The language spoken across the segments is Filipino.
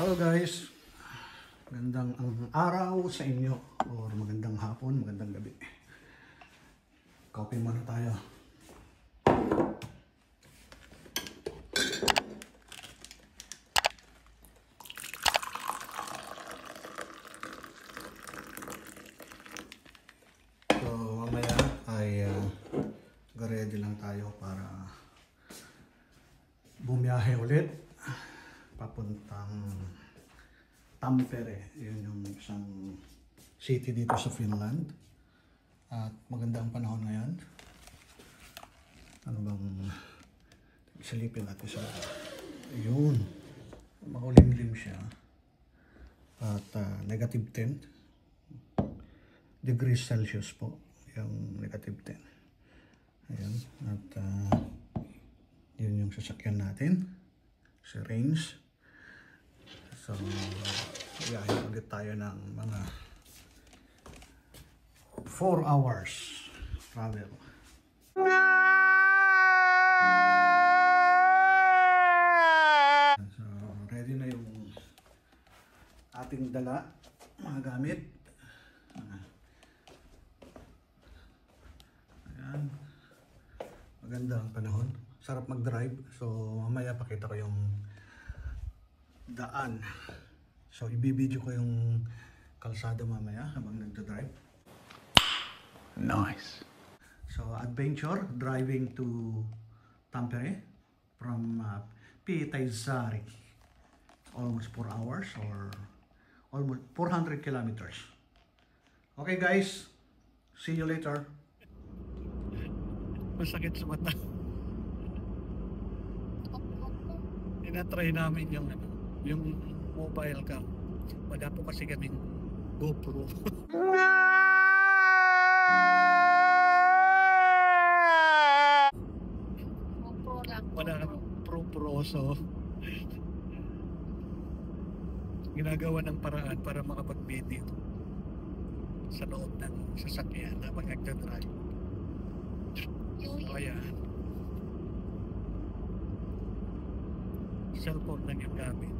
Hello guys, magandang araw sa inyo or magandang hapon, magandang gabi. Coffee muna tayo. So mamaya ay ready lang tayo para bumiyahe ulit papuntang Tampere. Yun yung isang city dito sa Finland. At maganda ang panahon ngayon. Ano bang silipin natin sa yun. Makulimlim siya. At negative 10 degrees Celsius po. Yung negative 10. Ayan. At yun yung sasakyan natin. Si Range. So, iyahin ulit tayo ng mga 4 hours travel. So, ready na yung ating dala, mga gamit. Ayan. Maganda ang panahon. Sarap mag-drive. So, mamaya pakita ko yung daan. So, ibibideo ko yung kalsada mamaya habang nagda-drive. Nice. So, adventure driving to Tampere from Pietarsaari. Almost 4 hours or almost 400 kilometers. Okay guys, see you later. Masakit sa mata. Tinatry namin yung mobile cam. Wala po kasi kaming GoPro. Wala kaming Pro. So ginagawa ng paraan para makapag-video sa loob ng sasakyan habang nagdadrive. So ayan, cellphone lang yung gamit.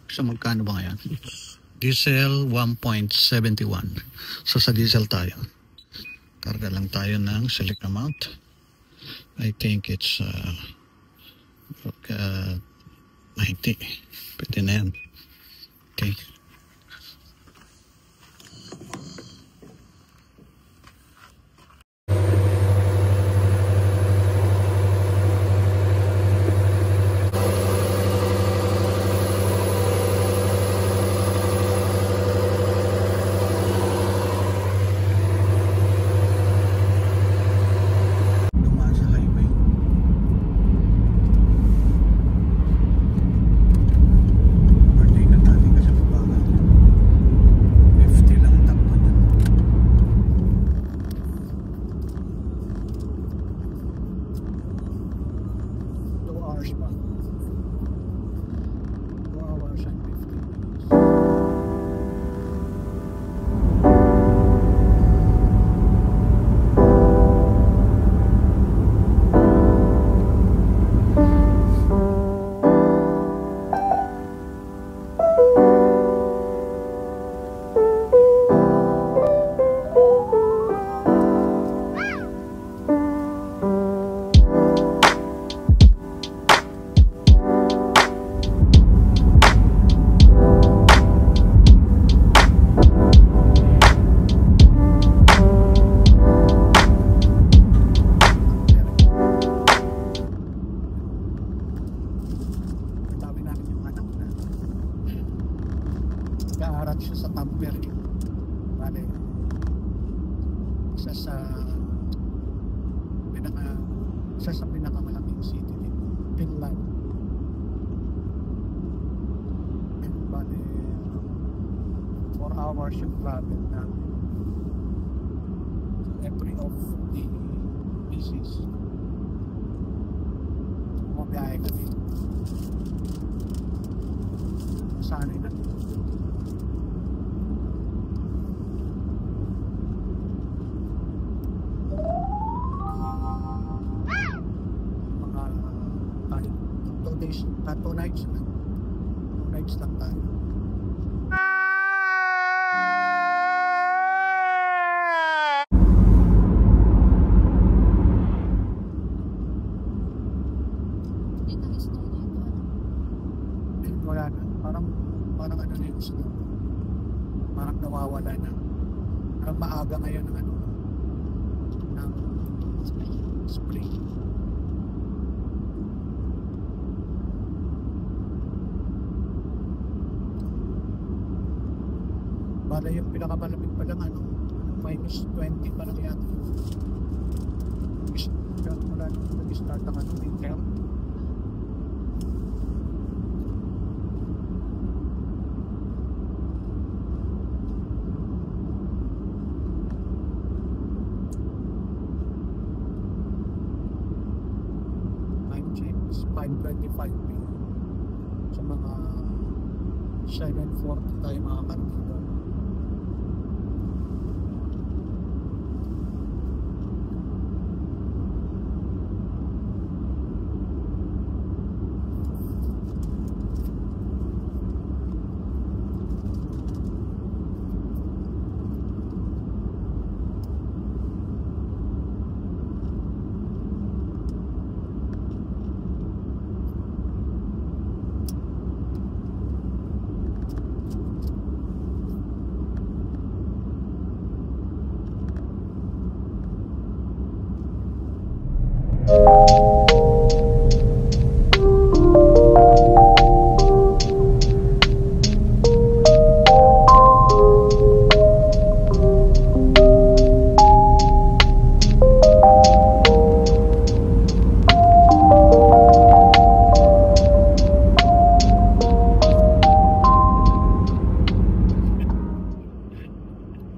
So magkano ba ngayon? Diesel 1.71. So sa diesel tayo. Karga lang tayo ng select amount. I think it's 90. Pwede na yan. Okay. Nag-aaral siya sa Tampere. Bale, isa sa pinakamalaking city din, Finland. Bale, 4 hours yung travel na every of the pieces. Kumabiyahe kami. Sanay na. Two nights lang. 2 nights lang tayo. Wala na. Parang ano na yung snow. Parang nawawala na. Parang maaga ngayon ng ano. Ng spring. Bala yung pinakamalamig pa lang -20 pa lang yata. Mula nung nag-start ang winter. Time change is 5:25 p.m. Sa mga 7:40 tayo makakarating doon.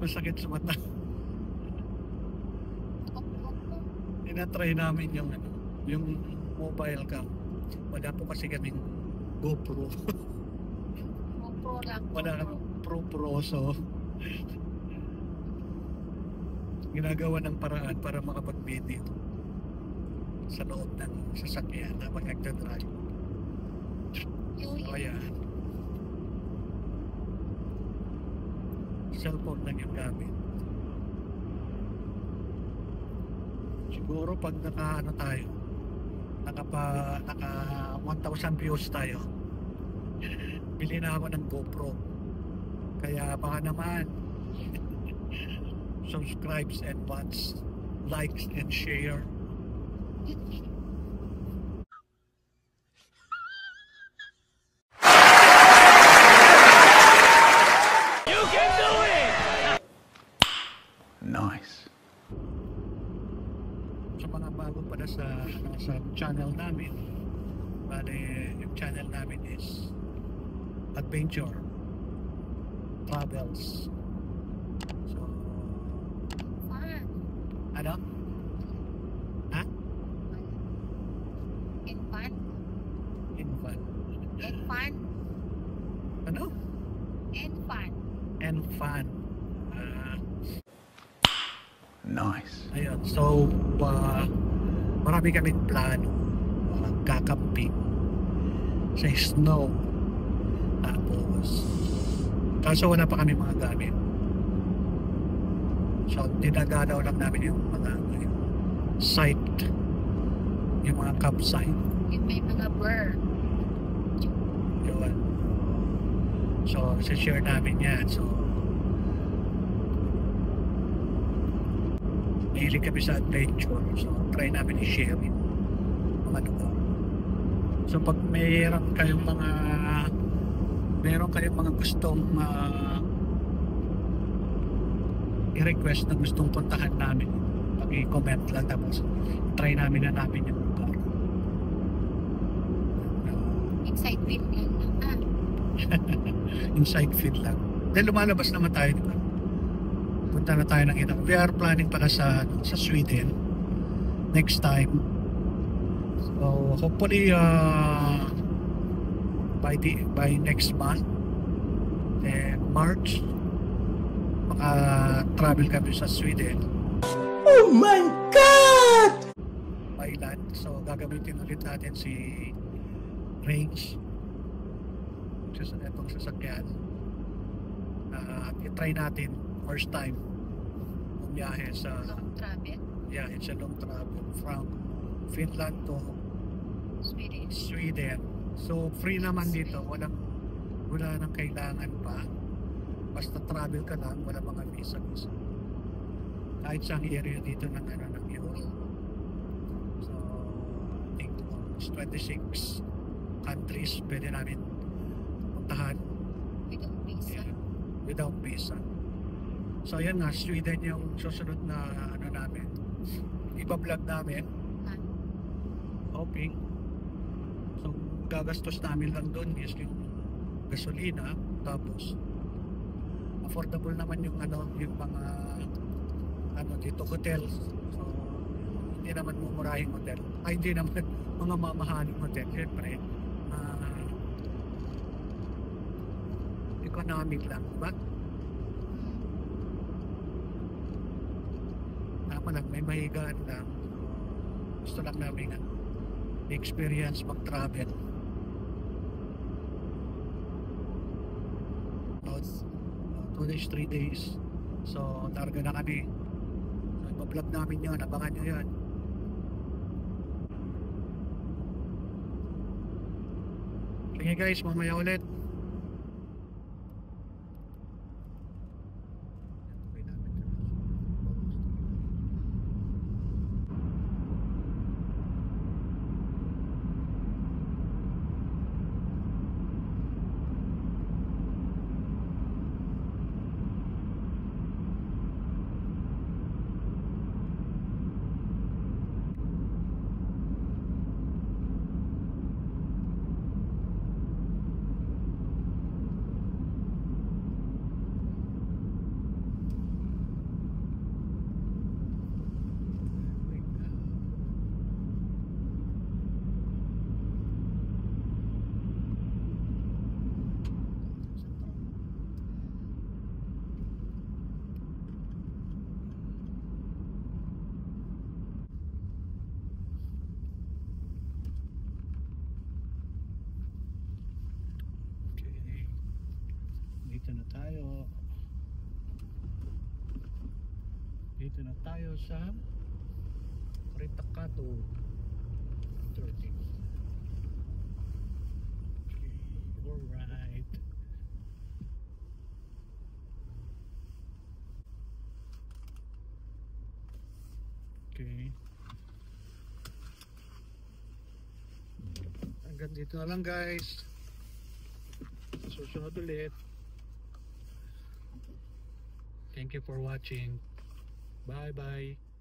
Masakit sa mata. Tinatry namin yung mobile cam. Wala po kasi kaming GoPro. GoPro lang. Wala kami Pro, so ginagawa ng paraan para makapag-video sa loob ng sasakyan habang nagdadrive. So ayan. cellphone lang yung gamit. Siguro pag naka ano tayo, naka 1,000 views tayo, bili na ako ng GoPro. Kaya baka naman subscribes and watch, likes and share. Nice. Sa mga bago pala sa channel namin, bale yung channel namin is Adventure Travels. So, Fun. ano? Ha? And fun. Infan. And fun. Ano? And fun. And fun. Nice. Ayun. So, marami kaming plano. Kakamping sa snow. Tapos, kaso wala pa kami mga gamit. So, dinagadaw lang namin yung mga site, yung mga campsite. Yung may mga burr. Yun. So, share namin yan. So, mahilig kami sa adventure. So, try namin i-share yung mga lugar. So, pag meron kayong mga gustong i-request na gustong puntahan namin, pag-i-comment lang tapos try namin yung lugar. Inside field lang lang. Inside field lang. Dahil lumalabas naman tayo, di ba? Punta na tayo ng ito. We are planning para sa Sweden next time. So hopefully by next month, then March, maka-travel kami sa Sweden. Oh my God! By land. So gagamitin ulit natin si Range. Itong sasakyan. I-try natin first time bumiyahe sa Long travel. it's a long travel from Finland to Sweden. So free naman dito, wala nang kailangan pa. Basta travel ka lang, wala mga visa. Kahit sa area dito ng Europe. So I think almost 26 countries pwede namin puntahan without visa. So ayan nga, Sweden yung susunod na namin. Iba-vlog namin. Hoping. So gagastos namin lang doon is yung gasolina, tapos affordable naman yung yung mga dito hotel. So hindi naman mumurahing hotel. Ay hindi naman mga mamahaling hotel. Siyempre economic lang, diba? Lang, may mahigaan lang. Gusto lang namin experience mag-travel. 2 days, 3 days. So, targa na kami. So, ipa-vlog namin yun. Abangan nyo yan. Sige guys, mamaya ulit. Dito na tayo sa Ritacato 13. Okay, alright. Okay. Hanggang dito na lang guys. Susunod ulit. Thank you for watching. Bye bye.